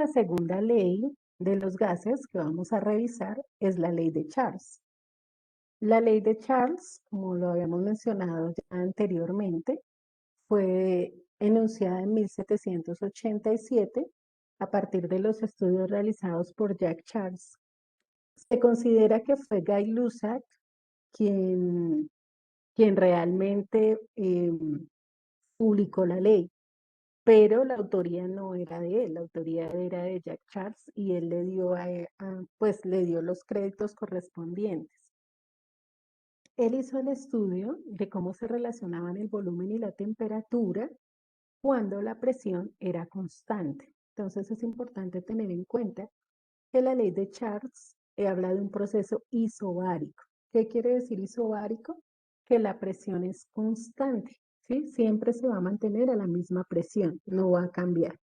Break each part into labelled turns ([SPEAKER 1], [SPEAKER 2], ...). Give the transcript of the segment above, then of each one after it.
[SPEAKER 1] la segunda ley de los gases que vamos a revisar es la ley de Charles. La ley de Charles, como lo habíamos mencionado ya anteriormente, fue enunciada en 1787 a partir de los estudios realizados por Jacques Charles. Se considera que fue Guy Lussac quien realmente publicó la ley, pero la autoría no era de él, la autoría era de Jacques Charles y él le dio, pues, le dio los créditos correspondientes. Él hizo el estudio de cómo se relacionaban el volumen y la temperatura cuando la presión era constante. Entonces es importante tener en cuenta que la ley de Charles habla de un proceso isobárico. ¿Qué quiere decir isobárico? Que la presión es constante, ¿sí? Siempre se va a mantener a la misma presión, no va a cambiar.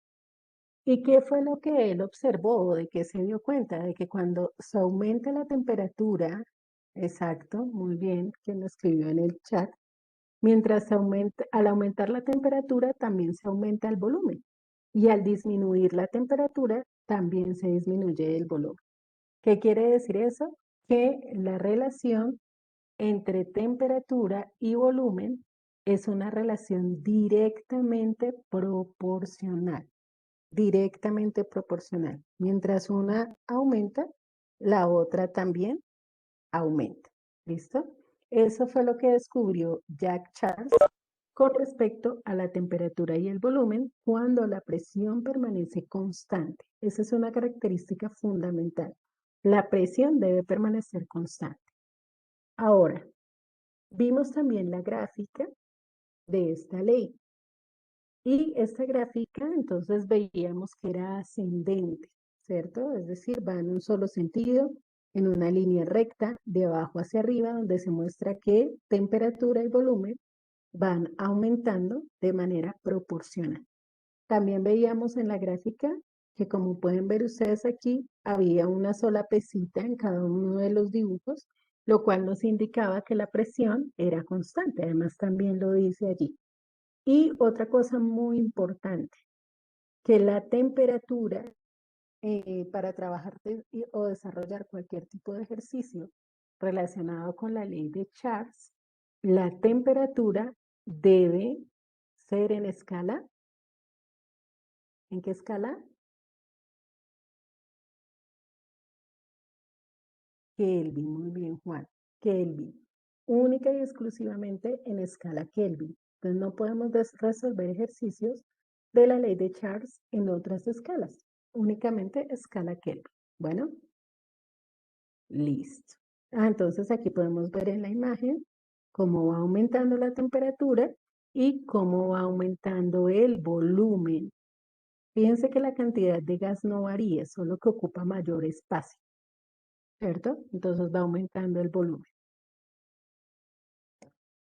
[SPEAKER 1] ¿Y qué fue lo que él observó? ¿De qué se dio cuenta? De que cuando se aumenta la temperatura, exacto, muy bien, quien lo escribió en el chat, mientras se aumenta, al aumentar la temperatura también se aumenta el volumen y al disminuir la temperatura también se disminuye el volumen. ¿Qué quiere decir eso? Que la relación entre temperatura y volumen es una relación directamente proporcional. Directamente proporcional. Mientras una aumenta, la otra también aumenta. ¿Listo? Eso fue lo que descubrió Jacques Charles con respecto a la temperatura y el volumen cuando la presión permanece constante. Esa es una característica fundamental. La presión debe permanecer constante. Ahora, vimos también la gráfica de esta ley. Y esta gráfica, entonces veíamos que era ascendente, ¿cierto? Es decir, va en un solo sentido, en una línea recta, de abajo hacia arriba, donde se muestra que temperatura y volumen van aumentando de manera proporcional. También veíamos en la gráfica que, como pueden ver ustedes aquí, había una sola pesita en cada uno de los dibujos, lo cual nos indicaba que la presión era constante. Además, también lo dice allí. Y otra cosa muy importante, que la temperatura para trabajar o desarrollar cualquier tipo de ejercicio relacionado con la ley de Charles, la temperatura debe ser en escala. ¿En qué escala? Kelvin, muy bien, Juan. Kelvin. Única y exclusivamente en escala Kelvin. Entonces no podemos resolver ejercicios de la ley de Charles en otras escalas. Únicamente escala Kelvin. Bueno, listo. Entonces aquí podemos ver en la imagen cómo va aumentando la temperatura y cómo va aumentando el volumen. Fíjense que la cantidad de gas no varía, solo que ocupa mayor espacio, ¿cierto? Entonces va aumentando el volumen.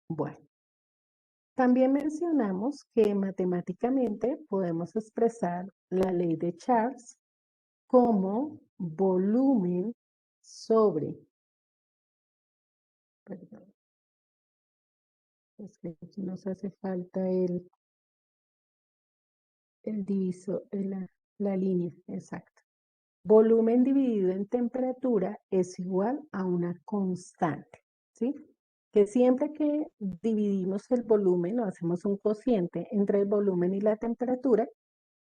[SPEAKER 1] Bueno, también mencionamos que matemáticamente podemos expresar la ley de Charles como volumen sobre, perdón, es que aquí nos hace falta el divisor, la línea, exacto. Volumen dividido en temperatura es igual a una constante, ¿sí? Que siempre que dividimos el volumen o hacemos un cociente entre el volumen y la temperatura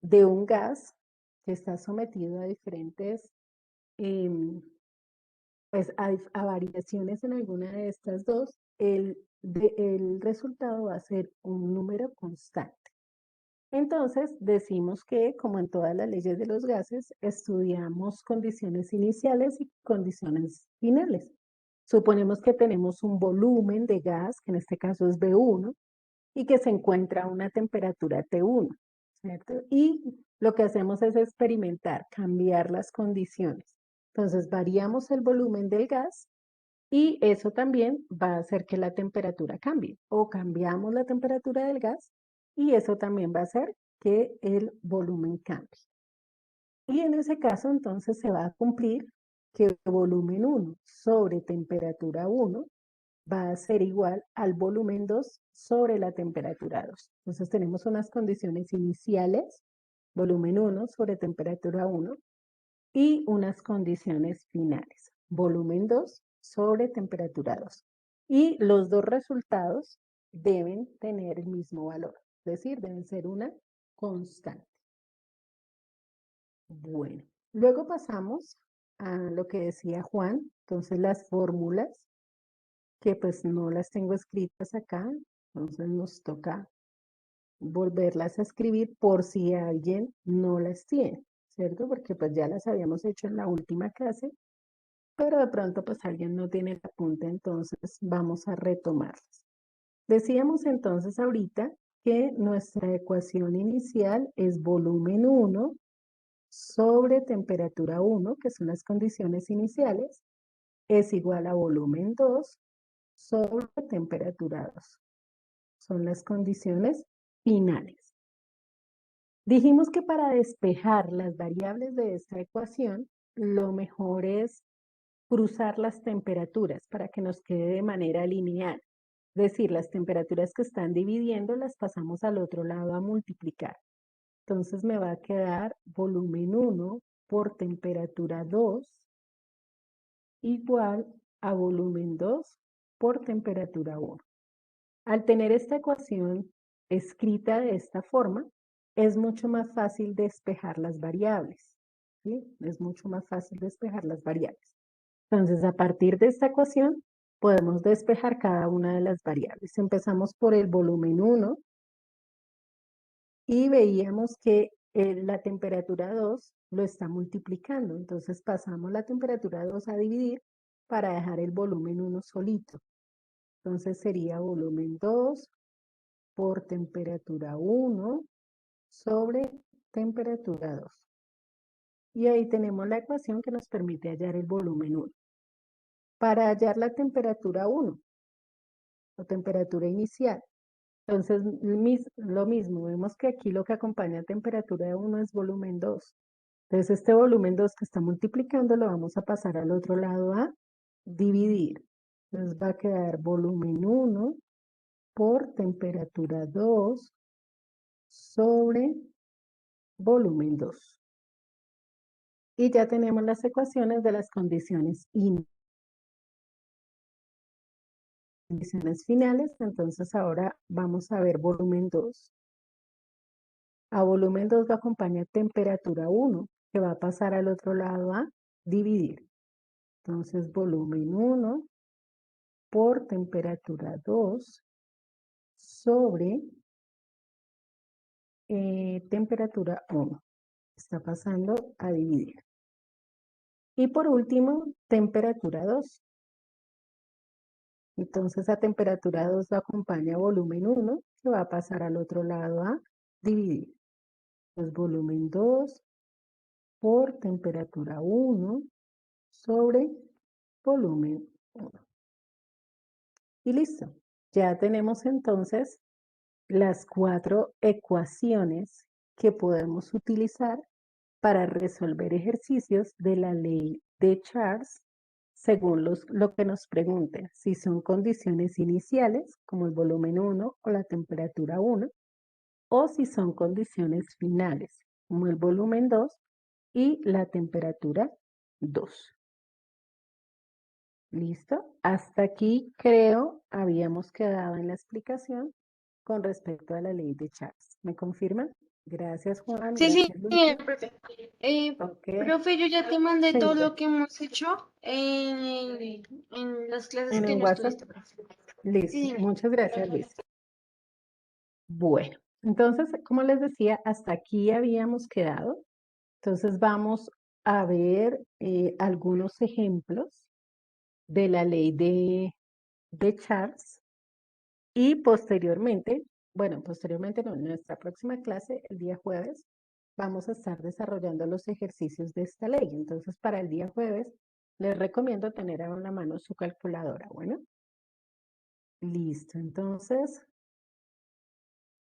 [SPEAKER 1] de un gas que está sometido a diferentes, pues a variaciones en alguna de estas dos, el resultado va a ser un número constante. Entonces, decimos que, como en todas las leyes de los gases, estudiamos condiciones iniciales y condiciones finales. Suponemos que tenemos un volumen de gas, que en este caso es B1, y que se encuentra a una temperatura T1, ¿cierto? Y lo que hacemos es experimentar, cambiar las condiciones. Entonces, variamos el volumen del gas y eso también va a hacer que la temperatura cambie. O cambiamos la temperatura del gas y eso también va a hacer que el volumen cambie. Y en ese caso, entonces, se va a cumplir que volumen 1 sobre temperatura 1 va a ser igual al volumen 2 sobre la temperatura 2. Entonces tenemos unas condiciones iniciales, volumen 1 sobre temperatura 1, y unas condiciones finales, volumen 2 sobre temperatura 2. Y los dos resultados deben tener el mismo valor, es decir, deben ser una constante. Bueno, luego pasamos a lo que decía Juan, entonces las fórmulas, que pues no las tengo escritas acá, entonces nos toca volverlas a escribir por si alguien no las tiene, ¿cierto? Porque pues ya las habíamos hecho en la última clase, pero de pronto pues alguien no tiene el apunte, entonces vamos a retomarlas. Decíamos entonces ahorita que nuestra ecuación inicial es volumen 1 sobre temperatura 1, que son las condiciones iniciales, es igual a volumen 2 sobre temperatura 2. Son las condiciones finales. Dijimos que para despejar las variables de esta ecuación, lo mejor es cruzar las temperaturas para que nos quede de manera lineal. Es decir, las temperaturas que están dividiendo las pasamos al otro lado a multiplicar. Entonces me va a quedar volumen 1 por temperatura 2 igual a volumen 2 por temperatura 1. Al tener esta ecuación escrita de esta forma, es mucho más fácil despejar las variables. ¿Sí? Es mucho más fácil despejar las variables. Entonces, a partir de esta ecuación, podemos despejar cada una de las variables. Empezamos por el volumen 1 y veíamos que la temperatura 2 lo está multiplicando. Entonces, pasamos la temperatura 2 a dividir para dejar el volumen 1 solito. Entonces, sería volumen 2 por temperatura 1 sobre temperatura 2. Y ahí tenemos la ecuación que nos permite hallar el volumen 1. Para hallar la temperatura 1, o temperatura inicial, entonces lo mismo, vemos que aquí lo que acompaña a temperatura 1 es volumen 2. Entonces este volumen 2 que está multiplicando lo vamos a pasar al otro lado a dividir. Entonces va a quedar volumen 1 por temperatura 2 sobre volumen 2. Y ya tenemos las ecuaciones de las condiciones finales. Entonces ahora vamos a ver volumen 2. A volumen 2 lo acompaña temperatura 1, que va a pasar al otro lado a dividir. Entonces volumen 1 por temperatura 2 sobre temperatura 1. Está pasando a dividir. Y por último, temperatura 2. Entonces a temperatura 2 lo acompaña volumen 1, que va a pasar al otro lado a dividir. Entonces volumen 2 por temperatura 1 sobre volumen 1. Y listo. Ya tenemos entonces las 4 ecuaciones que podemos utilizar para resolver ejercicios de la ley de Charles según lo que nos pregunten, si son condiciones iniciales, como el volumen 1 o la temperatura 1, o si son condiciones finales, como el volumen 2 y la temperatura 2. ¿Listo? Hasta aquí creo habíamos quedado en la explicación con respecto a la ley de Charles. ¿Me confirman? Gracias, Juan.
[SPEAKER 2] Sí, sí,
[SPEAKER 1] Gracias, Luisa.
[SPEAKER 2] profe.
[SPEAKER 1] Ok.
[SPEAKER 2] Profe, yo ya te mandé todo
[SPEAKER 1] Señora,
[SPEAKER 2] lo que hemos hecho en las clases
[SPEAKER 1] en
[SPEAKER 2] que
[SPEAKER 1] el
[SPEAKER 2] no
[SPEAKER 1] WhatsApp.
[SPEAKER 2] estuviste, profe.
[SPEAKER 1] Listo.
[SPEAKER 2] Sí,
[SPEAKER 1] Muchas gracias, Luisa. Bueno, entonces, como les decía, hasta aquí habíamos quedado. Entonces, vamos a ver algunos ejemplos de la ley de Charles. Y posteriormente, bueno, posteriormente no, en nuestra próxima clase, el día jueves, vamos a estar desarrollando los ejercicios de esta ley. Entonces, para el día jueves, les recomiendo tener a la mano su calculadora. Bueno, listo. Entonces,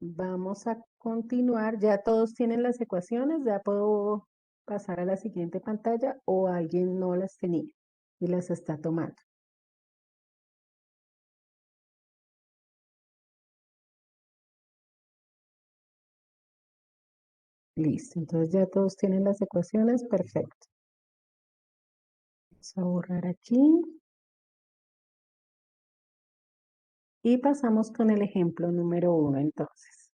[SPEAKER 1] vamos a continuar. Ya todos tienen las ecuaciones, ya puedo pasar a la siguiente pantalla o alguien no las tenía y las está tomando. Listo, entonces ya todos tienen las ecuaciones, perfecto. Vamos a borrar aquí. Y pasamos con el ejemplo número 1 entonces.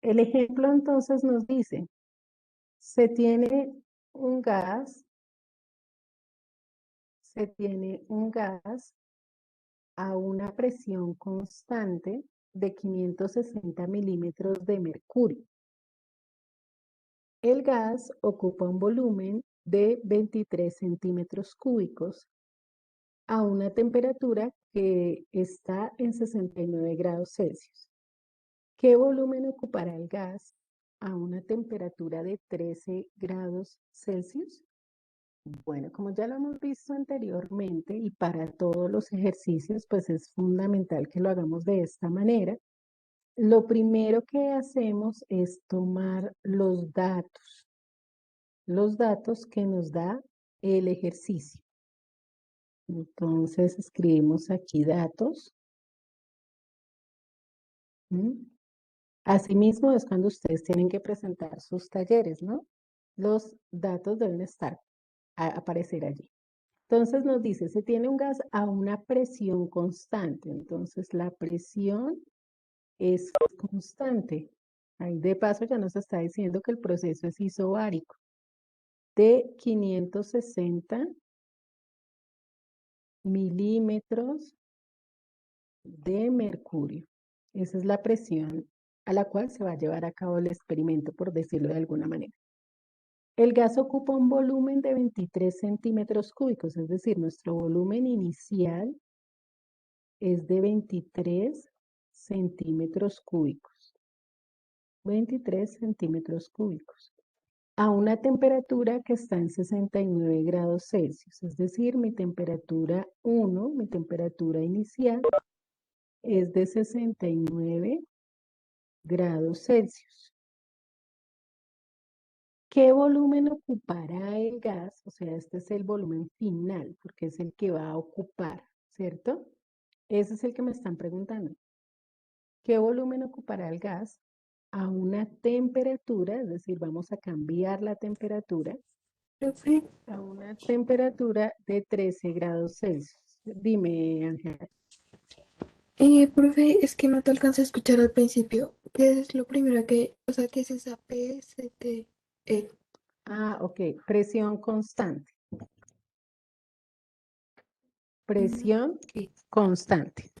[SPEAKER 1] El ejemplo entonces nos dice, se tiene un gas a una presión constante de 560 milímetros de mercurio. El gas ocupa un volumen de 23 centímetros cúbicos a una temperatura que está en 69 grados Celsius. ¿Qué volumen ocupará el gas a una temperatura de 13 grados Celsius? Bueno, como ya lo hemos visto anteriormente y para todos los ejercicios, pues es fundamental que lo hagamos de esta manera. Lo primero que hacemos es tomar los datos que nos da el ejercicio. Entonces escribimos aquí datos. Asimismo es cuando ustedes tienen que presentar sus talleres, ¿no? Los datos deben aparecer allí. Entonces nos dice, se tiene un gas a una presión constante. Entonces la presión es constante. Ahí de paso ya nos está diciendo que el proceso es isobárico de 560 milímetros de mercurio. Esa es la presión a la cual se va a llevar a cabo el experimento, por decirlo de alguna manera. El gas ocupa un volumen de 23 centímetros cúbicos, es decir, nuestro volumen inicial es de 23 centímetros cúbicos. 23 centímetros cúbicos. A una temperatura que está en 69 grados Celsius, es decir, mi temperatura 1, mi temperatura inicial, es de 69 grados Celsius. ¿Qué volumen ocupará el gas? O sea, este es el volumen final, porque es el que va a ocupar, ¿cierto? Ese es el que me están preguntando. ¿Qué volumen ocupará el gas a una temperatura? Es decir, vamos a cambiar la temperatura
[SPEAKER 3] Profe,
[SPEAKER 1] a una temperatura de 13 grados Celsius. Dime, Ángela.
[SPEAKER 3] profe, es que no te alcancé a escuchar al principio. ¿Qué es lo primero que, o sea, qué es esa PST?
[SPEAKER 1] Ok, presión constante. Presión
[SPEAKER 3] Ok.
[SPEAKER 1] constante.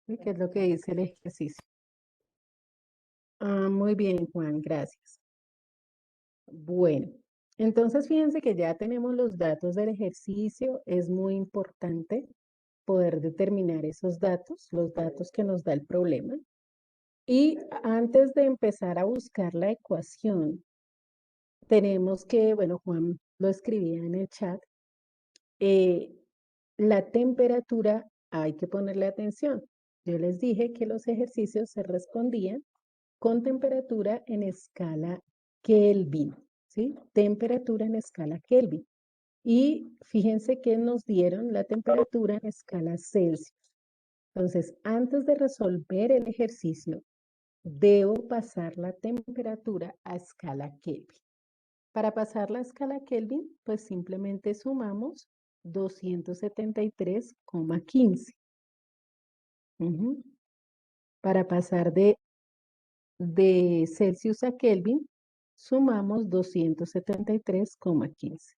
[SPEAKER 1] ¿Sí? ¿Qué es lo que dice el ejercicio? Muy bien, Juan, gracias. Bueno, entonces fíjense que ya tenemos los datos del ejercicio. Es muy importante poder determinar esos datos, los datos que nos da el problema. Y antes de empezar a buscar la ecuación, tenemos que, bueno, Juan lo escribía en el chat, eh, la temperatura hay que ponerle atención. Yo les dije que los ejercicios se respondían con temperatura en escala Kelvin, ¿sí? Temperatura en escala Kelvin. Y fíjense que nos dieron la temperatura en escala Celsius. Entonces, antes de resolver el ejercicio, debo pasar la temperatura a escala Kelvin. Para pasar la escala Kelvin, pues simplemente sumamos 273,15. Para pasar de Celsius a Kelvin, sumamos 273,15.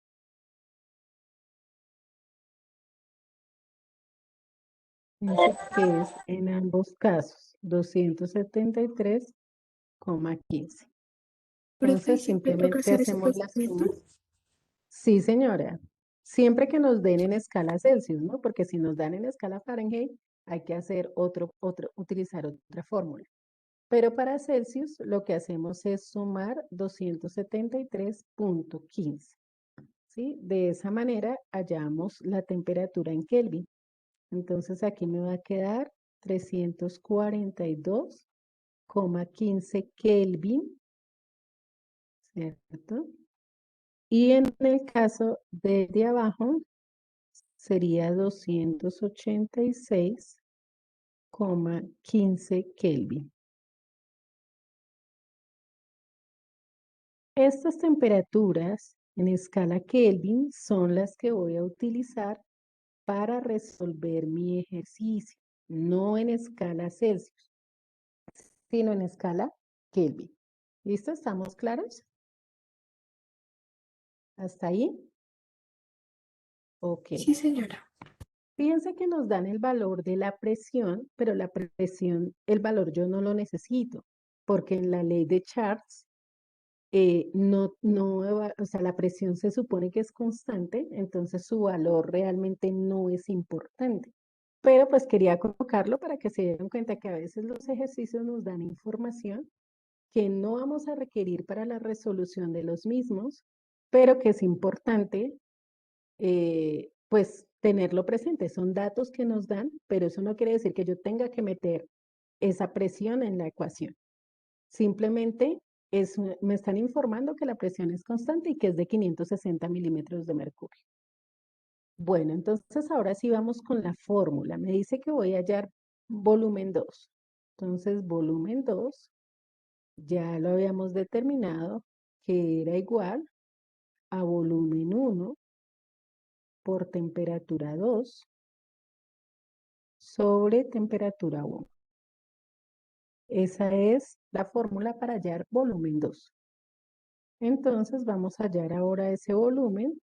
[SPEAKER 1] Fíjense que es en ambos casos 273,15.
[SPEAKER 3] Profe,
[SPEAKER 1] Entonces
[SPEAKER 3] ¿siempre toca
[SPEAKER 1] simplemente
[SPEAKER 3] hacer ese
[SPEAKER 1] hacemos la
[SPEAKER 3] procedimiento?
[SPEAKER 1] suma. Sí, señora. Siempre que nos den en escala Celsius, ¿no? Porque si nos dan en escala Fahrenheit, hay que hacer utilizar otra fórmula. Pero para Celsius lo que hacemos es sumar 273,15. ¿Sí? De esa manera hallamos la temperatura en Kelvin. Entonces aquí me va a quedar 342,15 Kelvin, ¿cierto? Y en el caso de abajo sería 286,15 Kelvin. Estas temperaturas en escala Kelvin son las que voy a utilizar para resolver mi ejercicio, no en escala Celsius, sino en escala Kelvin. ¿Listo? ¿Estamos claros? ¿Hasta ahí? Ok.
[SPEAKER 3] Sí, señora.
[SPEAKER 1] Fíjense que nos dan el valor de la presión, pero la presión, el valor yo no lo necesito, porque en la ley de Charles, o sea, la presión se supone que es constante, entonces su valor realmente no es importante. Pero pues quería colocarlo para que se den cuenta que a veces los ejercicios nos dan información que no vamos a requerir para la resolución de los mismos, pero que es importante pues tenerlo presente. Son datos que nos dan, pero eso no quiere decir que yo tenga que meter esa presión en la ecuación. Simplemente me están informando que la presión es constante y que es de 560 milímetros de mercurio. Bueno, entonces ahora sí vamos con la fórmula. Me dice que voy a hallar volumen 2. Entonces, volumen 2 ya lo habíamos determinado que era igual a volumen 1 por temperatura 2 sobre temperatura 1. Esa es la fórmula para hallar volumen 2. Entonces vamos a hallar ahora ese volumen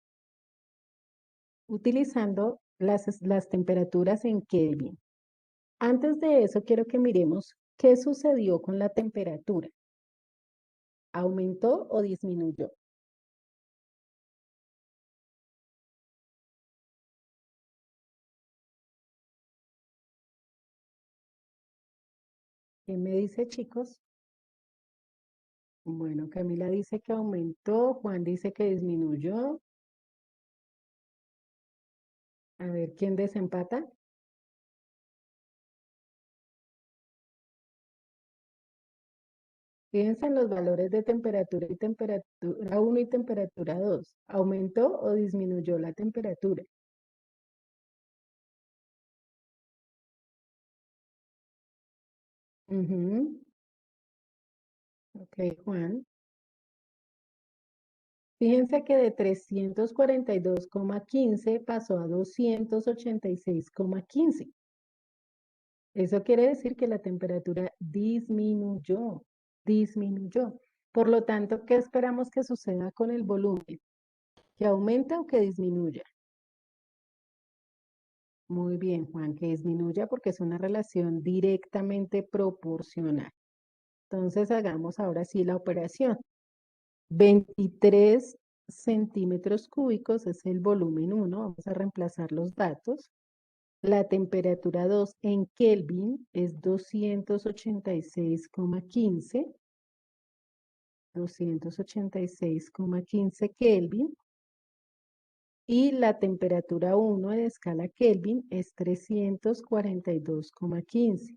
[SPEAKER 1] utilizando las temperaturas en Kelvin. Antes de eso quiero que miremos qué sucedió con la temperatura. ¿Aumentó o disminuyó? ¿Qué me dice, chicos? Bueno, Camila dice que aumentó, Juan dice que disminuyó. A ver, ¿quién desempata? Fíjense en los valores de temperatura y temperatura 1 y temperatura 2. ¿Aumentó o disminuyó la temperatura? Ujú. Ok, Juan. Fíjense que de 342,15 pasó a 286,15. Eso quiere decir que la temperatura disminuyó, disminuyó. Por lo tanto, ¿qué esperamos que suceda con el volumen? ¿Que aumente o que disminuya? Muy bien, Juan, que disminuya porque es una relación directamente proporcional. Entonces, hagamos ahora sí la operación. 23 centímetros cúbicos es el volumen 1. Vamos a reemplazar los datos. La temperatura 2 en Kelvin es 286,15. 286,15 Kelvin. Y la temperatura 1 de escala Kelvin es 342,15.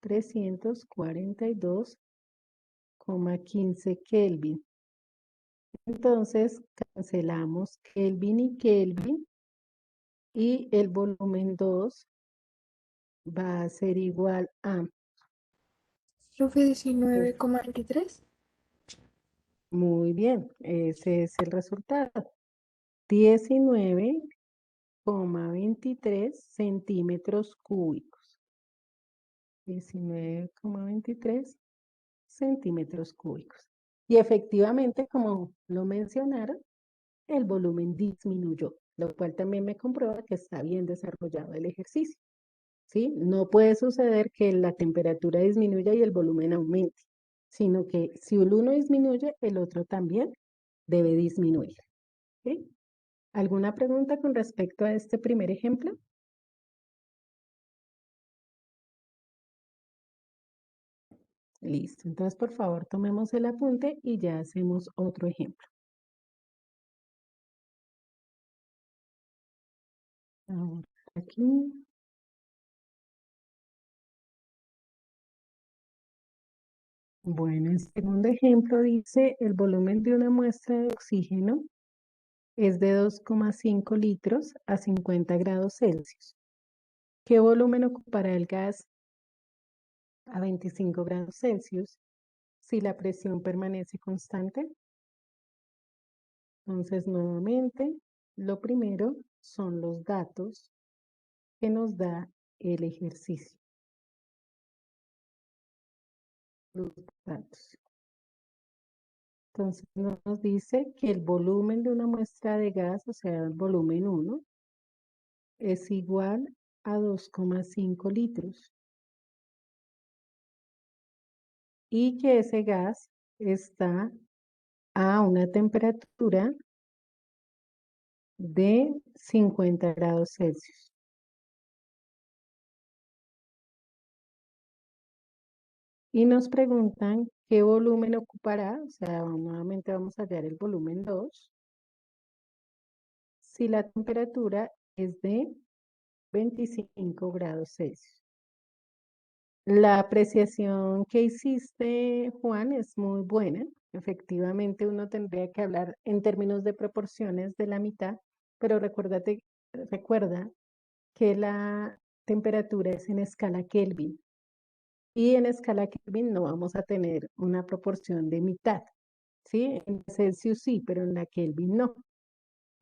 [SPEAKER 1] 342,15 Kelvin. Entonces, cancelamos Kelvin y Kelvin y el volumen 2 va a ser igual a,
[SPEAKER 3] Profe, 19,23.
[SPEAKER 1] muy bien, ese es el resultado. 19,23 centímetros cúbicos. 19,23 centímetros cúbicos. Y efectivamente, como lo mencionaron, el volumen disminuyó, lo cual también me comprueba que está bien desarrollado el ejercicio. ¿Sí? No puede suceder que la temperatura disminuya y el volumen aumente, sino que si el uno disminuye, el otro también debe disminuir. ¿Sí? ¿Alguna pregunta con respecto a este primer ejemplo? Listo. Entonces, por favor, tomemos el apunte y ya hacemos otro ejemplo. Ahora, aquí. Bueno, el segundo ejemplo dice, el volumen de una muestra de oxígeno es de 2,5 litros a 50 grados Celsius. ¿Qué volumen ocupará el gas a 25 grados Celsius si la presión permanece constante. Entonces, nuevamente, lo primero son los datos que nos da el ejercicio. Los datos. Entonces, nos dice que el volumen de una muestra de gas, o sea, el volumen 1, es igual a 2,5 litros. Y que ese gas está a una temperatura de 50 grados Celsius. Y nos preguntan qué volumen ocupará, o sea, nuevamente vamos a hallar el volumen 2, si la temperatura es de 25 grados Celsius. La apreciación que hiciste, Juan, es muy buena. Efectivamente, uno tendría que hablar en términos de proporciones de la mitad, pero recuerda que la temperatura es en escala Kelvin. Y en escala Kelvin no vamos a tener una proporción de mitad, ¿sí? En Celsius sí, pero en la Kelvin no.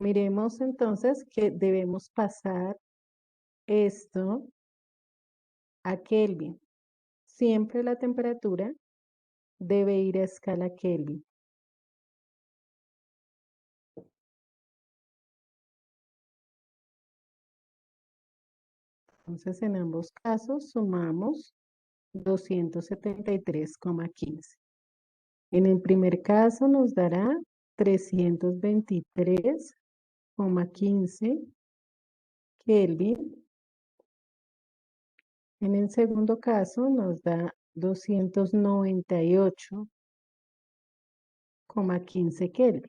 [SPEAKER 1] Miremos entonces que debemos pasar esto a Kelvin. Siempre la temperatura debe ir a escala Kelvin. Entonces, en ambos casos sumamos 273,15. En el primer caso nos dará 323,15 Kelvin. En el segundo caso nos da 298,15 Kelvin.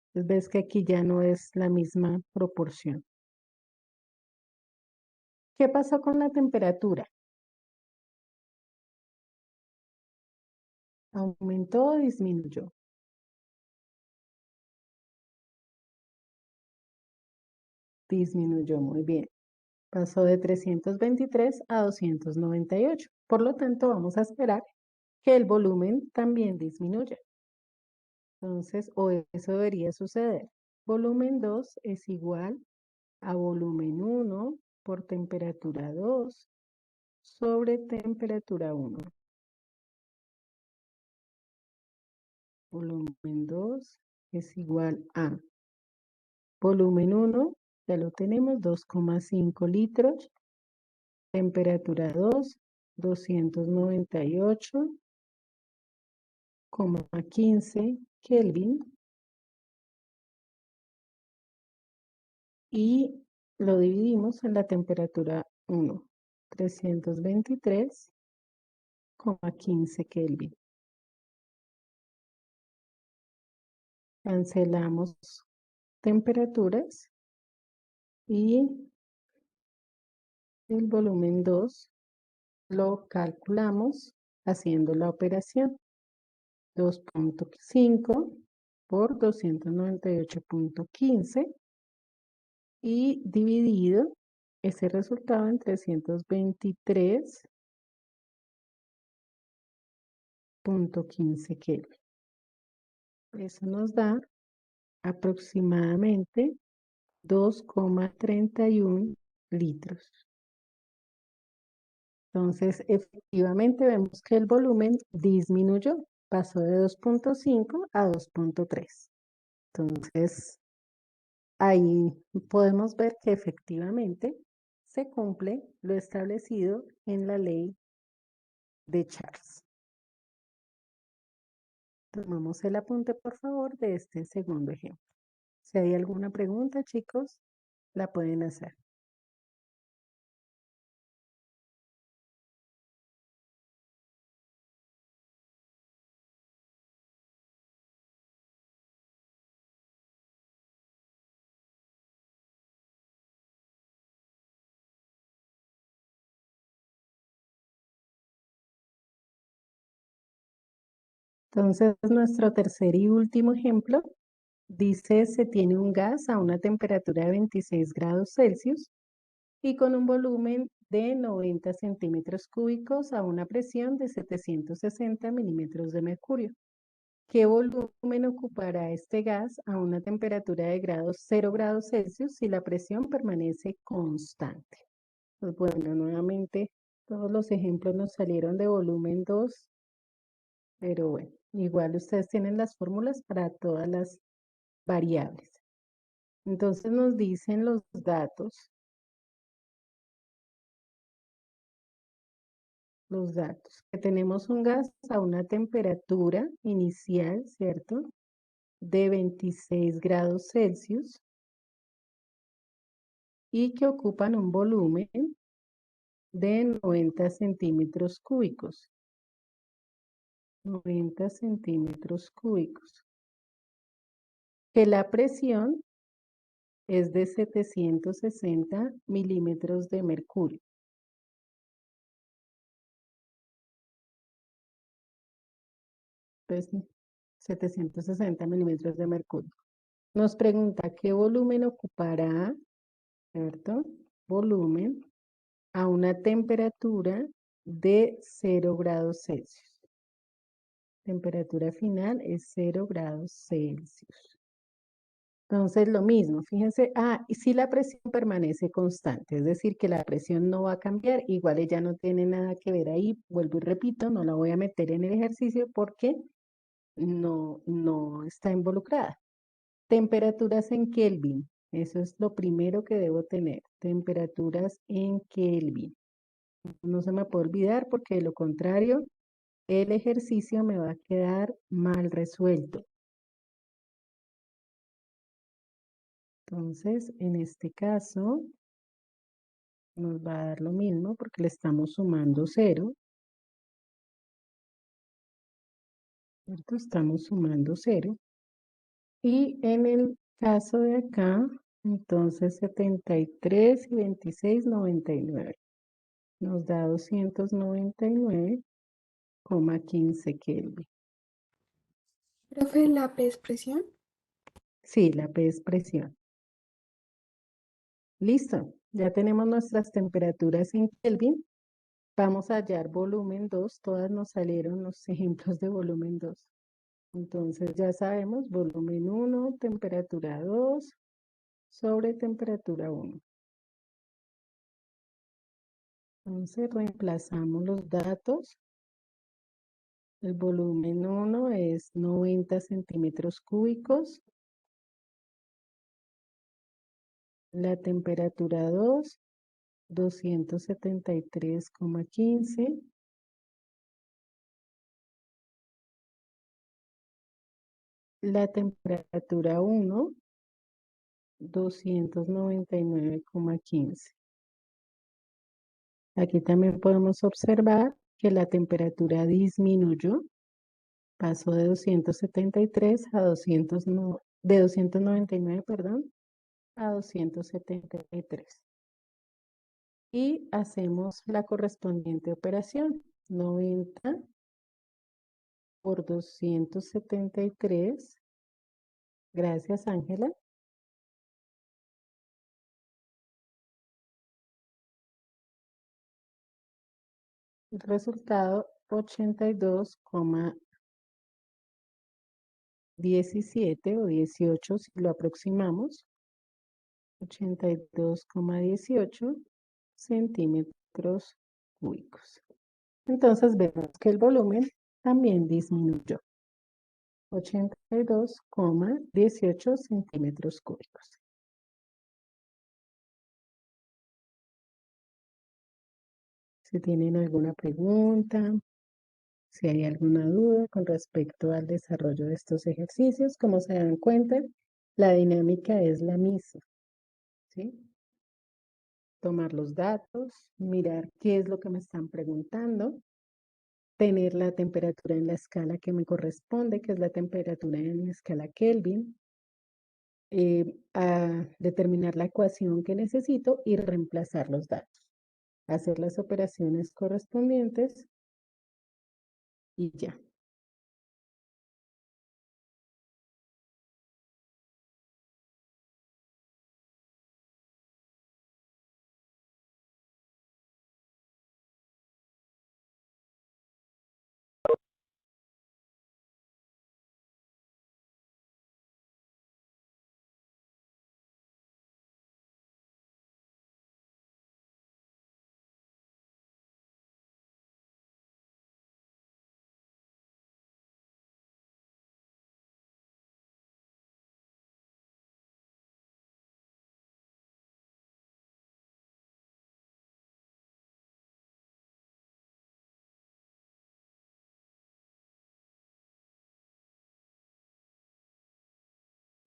[SPEAKER 1] Entonces ves que aquí ya no es la misma proporción. ¿Qué pasó con la temperatura? ¿Aumentó o disminuyó? Disminuyó, muy bien. Pasó de 323 a 298. Por lo tanto, vamos a esperar que el volumen también disminuya. Entonces, o eso debería suceder. Volumen 2 es igual a volumen 1 por temperatura 2 sobre temperatura 1. Volumen 2 es igual a volumen 1, ya lo tenemos, 2,5 litros. Temperatura 2, 298,15 Kelvin. Y lo dividimos en la temperatura 1, 323,15 Kelvin. Cancelamos temperaturas y el volumen 2 lo calculamos haciendo la operación. 2,5 por 298,15 y dividido ese resultado en 323,15 Kelvin. Eso nos da aproximadamente 2,31 litros. Entonces, efectivamente vemos que el volumen disminuyó, pasó de 2,5 a 2,3. Entonces, ahí podemos ver que efectivamente se cumple lo establecido en la ley de Charles. Tomamos el apunte, por favor, de este segundo ejemplo. Si hay alguna pregunta, chicos, la pueden hacer. Entonces, nuestro tercer y último ejemplo dice, se tiene un gas a una temperatura de 26 grados Celsius y con un volumen de 90 centímetros cúbicos a una presión de 760 milímetros de mercurio. ¿Qué volumen ocupará este gas a una temperatura de 0 grados Celsius si la presión permanece constante? Pues bueno, nuevamente todos los ejemplos nos salieron de volumen 2, pero bueno, igual ustedes tienen las fórmulas para todas las variables. Entonces nos dicen los datos, que tenemos un gas a una temperatura inicial, ¿cierto? De 26 grados Celsius y que ocupan un volumen de 90 centímetros cúbicos. 90 centímetros cúbicos. Que la presión es de 760 milímetros de mercurio. Entonces, 760 milímetros de mercurio. Nos pregunta qué volumen ocupará, ¿cierto? Volumen a una temperatura de 0 grados Celsius. Temperatura final es 0 grados Celsius. Entonces, lo mismo, fíjense, y si la presión permanece constante, es decir, que la presión no va a cambiar, igual ella no tiene nada que ver ahí, vuelvo y repito, no la voy a meter en el ejercicio porque no está involucrada. Temperaturas en Kelvin, eso es lo primero que debo tener, temperaturas en Kelvin. No se me puede olvidar porque de lo contrario, el ejercicio me va a quedar mal resuelto. Entonces, en este caso, nos va a dar lo mismo porque le estamos sumando 0. ¿Cierto? Estamos sumando 0. Y en el caso de acá, entonces 73 y 26, 99. Nos da 299,15 Kelvin.
[SPEAKER 3] Profe, la P es presión.
[SPEAKER 1] Sí, la P es presión. Listo, ya tenemos nuestras temperaturas en Kelvin. Vamos a hallar volumen 2. Todas nos salieron los ejemplos de volumen 2. Entonces ya sabemos volumen 1, temperatura 2 sobre temperatura 1. Entonces reemplazamos los datos. El volumen 1 es 90 centímetros cúbicos. La temperatura 2, 273,15. La temperatura 1, 299,15. Aquí también podemos observar que la temperatura disminuyó, pasó de 273 a 299, perdón, a 273. Y hacemos la correspondiente operación, 90 por 273. Gracias, Ángela. El resultado 82,17 o 18 si lo aproximamos. 82,18 centímetros cúbicos. Entonces vemos que el volumen también disminuyó. 82,18 centímetros cúbicos. Si tienen alguna pregunta, si hay alguna duda con respecto al desarrollo de estos ejercicios, como se dan cuenta, la dinámica es la misma, ¿sí? Tomar los datos, mirar qué es lo que me están preguntando, tener la temperatura en la escala que me corresponde, que es la temperatura en la escala Kelvin, a determinar la ecuación que necesito y reemplazar los datos, hacer las operaciones correspondientes y ya.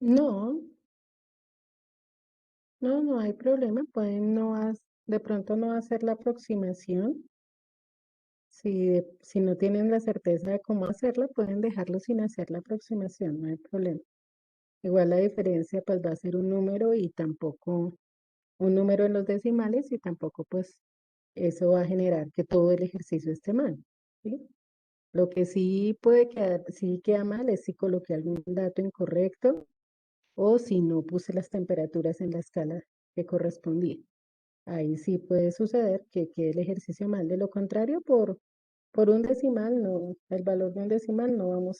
[SPEAKER 1] No, no hay problema. Pueden de pronto no hacer la aproximación. Si no tienen la certeza de cómo hacerla, pueden dejarlo sin hacer la aproximación, no hay problema. Igual la diferencia pues va a ser un número y tampoco un número en los decimales y tampoco pues eso va a generar que todo el ejercicio esté mal, ¿sí? Lo que sí puede quedar, sí queda mal es si coloqué algún dato incorrecto o si no puse las temperaturas en la escala que correspondía. Ahí sí puede suceder que quede el ejercicio mal. De lo contrario, por un decimal, no, el valor de un decimal no vamos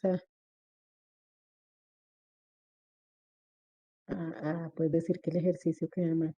[SPEAKER 1] pues decir que el ejercicio queda mal.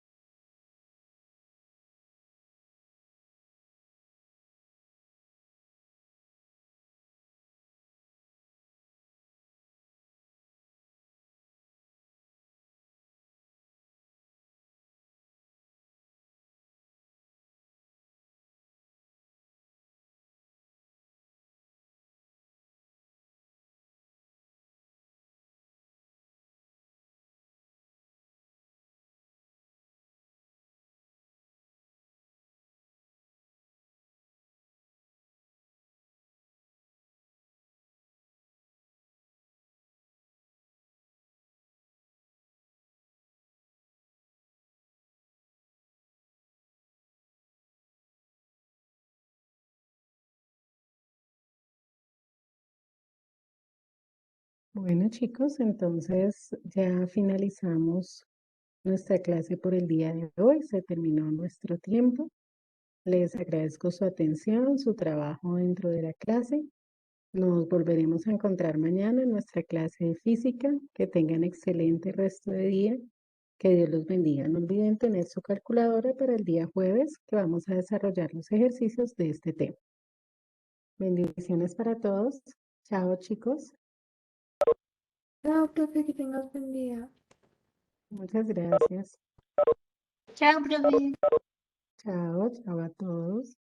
[SPEAKER 1] Bueno, chicos, entonces ya finalizamos nuestra clase por el día de hoy. Se terminó nuestro tiempo. Les agradezco su atención, su trabajo dentro de la clase. Nos volveremos a encontrar mañana en nuestra clase de física. Que tengan excelente resto de día. Que Dios los bendiga. No olviden tener su calculadora para el día jueves, que vamos a desarrollar los ejercicios de este tema. Bendiciones para todos. Chao, chicos.
[SPEAKER 3] Chao, profe, que tengas buen día.
[SPEAKER 1] Muchas gracias.
[SPEAKER 2] Chao, profe.
[SPEAKER 1] Chao, chao a todos.